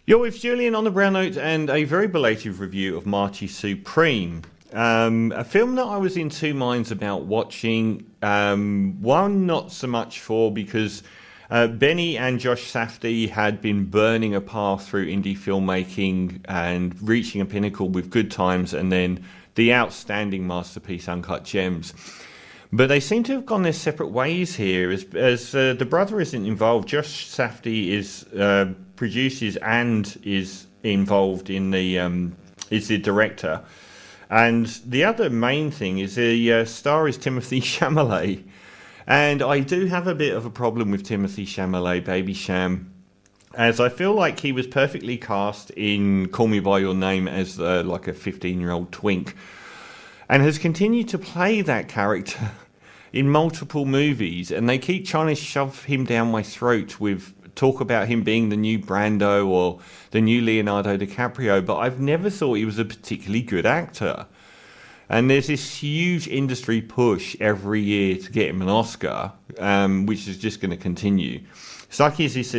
You're with Julian on the Brown Note and a very belated review of Marty Supreme. A film that I was in two minds about watching. One, not so much for because Benny and Josh Safdie had been burning a path through indie filmmaking and reaching a pinnacle with Good Times and then the outstanding masterpiece Uncut Gems. But they seem to have gone their separate ways here, as the brother isn't involved. Josh Safdie is produces and is involved in is the director, and the other main thing is the star is Timothy Chamalet, and I do have a bit of a problem with Timothy Chamalet, Baby-Cham, as I feel like he was perfectly cast in Call Me by Your Name as like a 15-year-old twink, and has continued to play that character in multiple movies, and they keep trying to shove him down my throat with talk about him being the new Brando or the new Leonardo DiCaprio, but I've never thought he was a particularly good actor. And there's this huge industry push every year to get him an Oscar, which is just going to continue. It's like he's this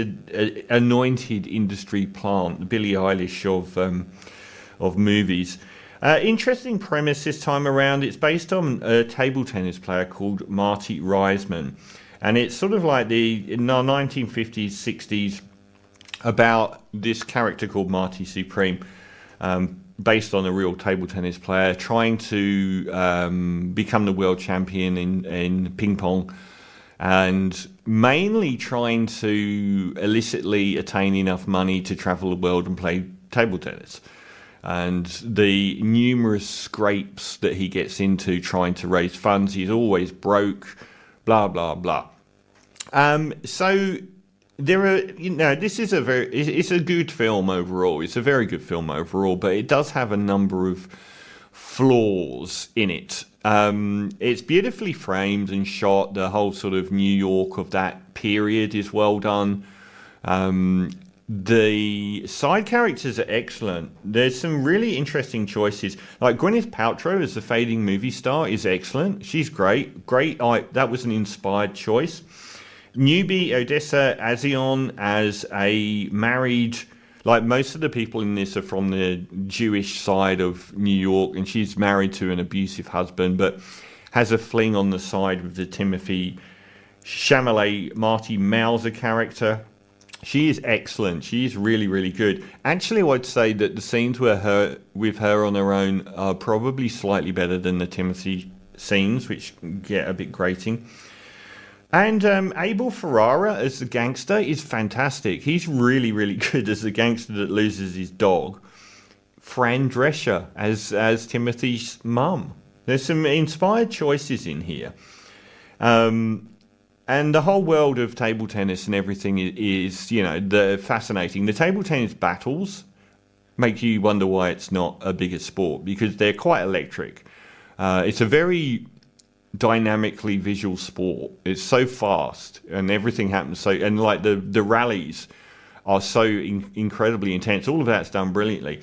anointed industry plant, the Billie Eilish of movies. Interesting premise this time around. It's based on a table tennis player called Marty Reisman. And it's sort of like in the 1950s, 60s, about this character called Marty Supreme, based on a real table tennis player, trying to become the world champion in ping pong, and mainly trying to illicitly attain enough money to travel the world and play table tennis. And the numerous scrapes that he gets into trying to raise funds, he's always broke, blah, blah, blah. So there are, this is it's a good film overall. It's a very good film overall, but it does have a number of flaws in it. It's beautifully framed and shot. The whole sort of New York of that period is well done. The side characters are excellent. There's some really interesting choices. Like Gwyneth Paltrow as the fading movie star is excellent. She's great. That was an inspired choice. Newbie Odessa Azion as a married, like most of the people in this are from the Jewish side of New York, and she's married to an abusive husband, but has a fling on the side with the Timothy Chamalet Marty Mauser character. She is excellent. She's really, really good. Actually, I'd say that the scenes with her on her own are probably slightly better than the Timothy scenes, which get a bit grating. And Abel Ferrara as the gangster is fantastic. He's really, really good as the gangster that loses his dog. Fran Drescher as Timothy's mum. There's some inspired choices in here. And the whole world of table tennis and everything is fascinating. The table tennis battles make you wonder why it's not a bigger sport, because they're quite electric. It's a very dynamically visual sport. It's so fast and everything happens and like the rallies are so incredibly intense. All of that's done brilliantly.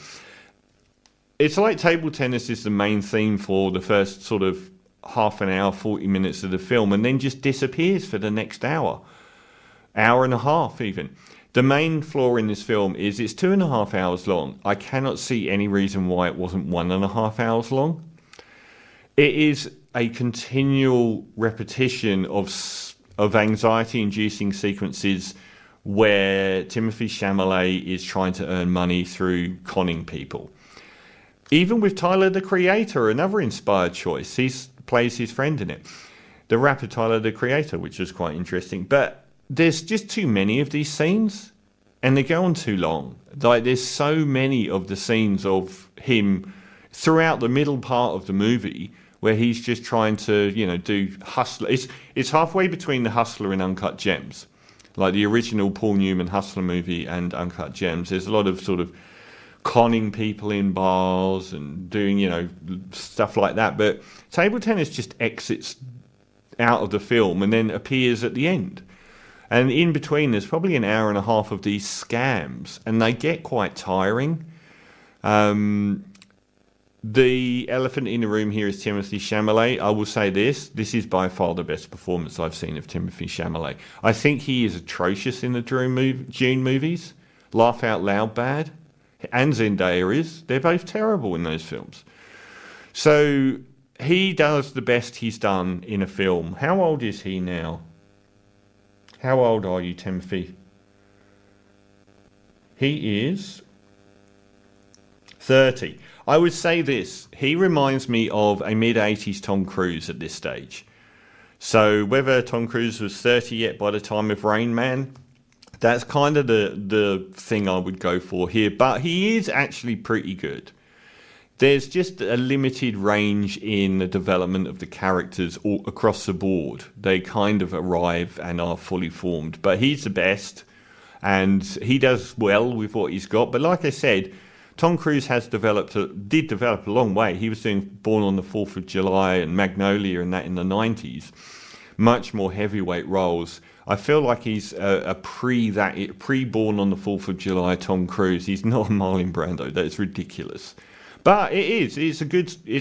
It's like table tennis is the main theme for the first sort of half an hour, 40 minutes of the film, and then just disappears for the next hour and a half even. The main flaw in this film is it's 2.5 hours long. I cannot see any reason why it wasn't 1.5 hours long. It is a continual repetition of anxiety-inducing sequences where Timothy Chamalet is trying to earn money through conning people. Even with Tyler, the Creator, another inspired choice, he plays his friend in it. The rapper Tyler, the Creator, which was quite interesting. But there's just too many of these scenes, and they go on too long. Like, there's so many of the scenes of him throughout the middle part of the movie where he's just trying to, do Hustler. It's halfway between The Hustler and Uncut Gems. Like the original Paul Newman Hustler movie and Uncut Gems. There's a lot of sort of conning people in bars and doing, stuff like that. But table tennis just exits out of the film and then appears at the end. And in between, there's probably an hour and a half of these scams, and they get quite tiring. The elephant in the room here is Timothy Chamalet. I will say this is by far the best performance I've seen of Timothy Chamalet. I think he is atrocious in the June movies. laugh out loud bad, and Zendaya is. They're both terrible in those films. So he does the best he's done in a film. How old is he now? How old are you, Timothy? He is 30. I would say this. He reminds me of a mid-80s Tom Cruise at this stage. So whether Tom Cruise was 30 yet by the time of Rain Man, that's kind of the thing I would go for here. But he is actually pretty good. There's just a limited range in the development of the characters all across the board. They kind of arrive and are fully formed. But he's the best, and he does well with what he's got. But like I said, Tom Cruise did develop a long way. He was doing Born on the 4th of July and Magnolia and that in the 90s. Much more heavyweight roles. I feel like he's a pre-Born on the 4th of July Tom Cruise. He's not a Marlon Brando. That's ridiculous. But it is. It's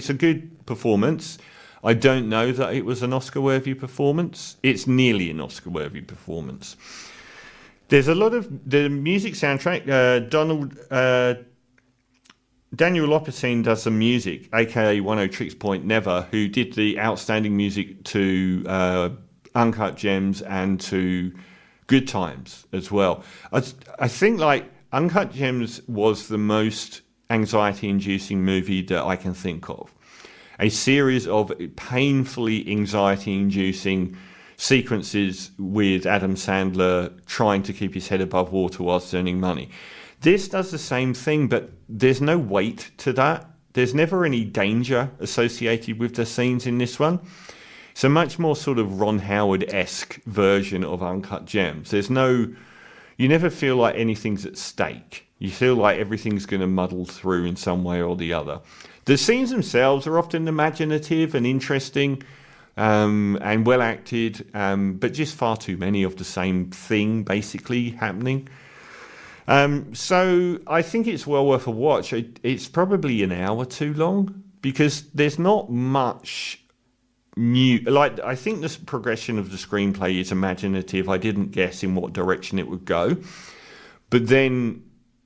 a good performance. I don't know that it was an Oscar-worthy performance. It's nearly an Oscar-worthy performance. There's a lot of the music soundtrack. Daniel Lopatin does some music, aka 10 Point Never, who did the outstanding music to Uncut Gems and to Good Times as well. I think like Uncut Gems was the most anxiety-inducing movie that I can think of. A series of painfully anxiety-inducing sequences with Adam Sandler trying to keep his head above water whilst earning money. This does the same thing, but there's no weight to that. There's never any danger associated with the scenes in this one. It's a much more sort of Ron Howard-esque version of Uncut Gems. You never feel like anything's at stake. You feel like everything's going to muddle through in some way or the other. The scenes themselves are often imaginative and interesting and well acted, but just far too many of the same thing basically happening. So I think it's well worth a watch. It's probably an hour too long because there's not much new. Like, I think the progression of the screenplay is imaginative. I didn't guess in what direction it would go, but then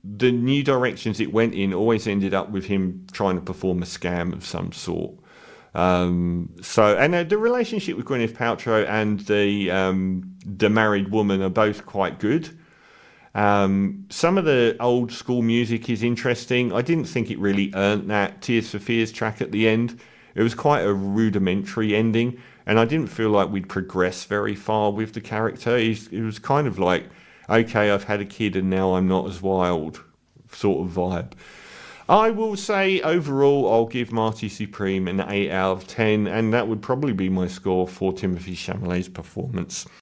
the new directions it went in always ended up with him trying to perform a scam of some sort. The relationship with Gwyneth Paltrow and the married woman are both quite good. Some of the old school music is interesting. I didn't think it really earned that Tears for Fears track at the end. It was quite a rudimentary ending, and I didn't feel like we'd progress very far with the character. It was kind of like, okay, I've had a kid and now I'm not as wild sort of vibe. I will say overall I'll give Marty Supreme an 8 out of 10, and that would probably be my score for Timothée Chalamet's performance.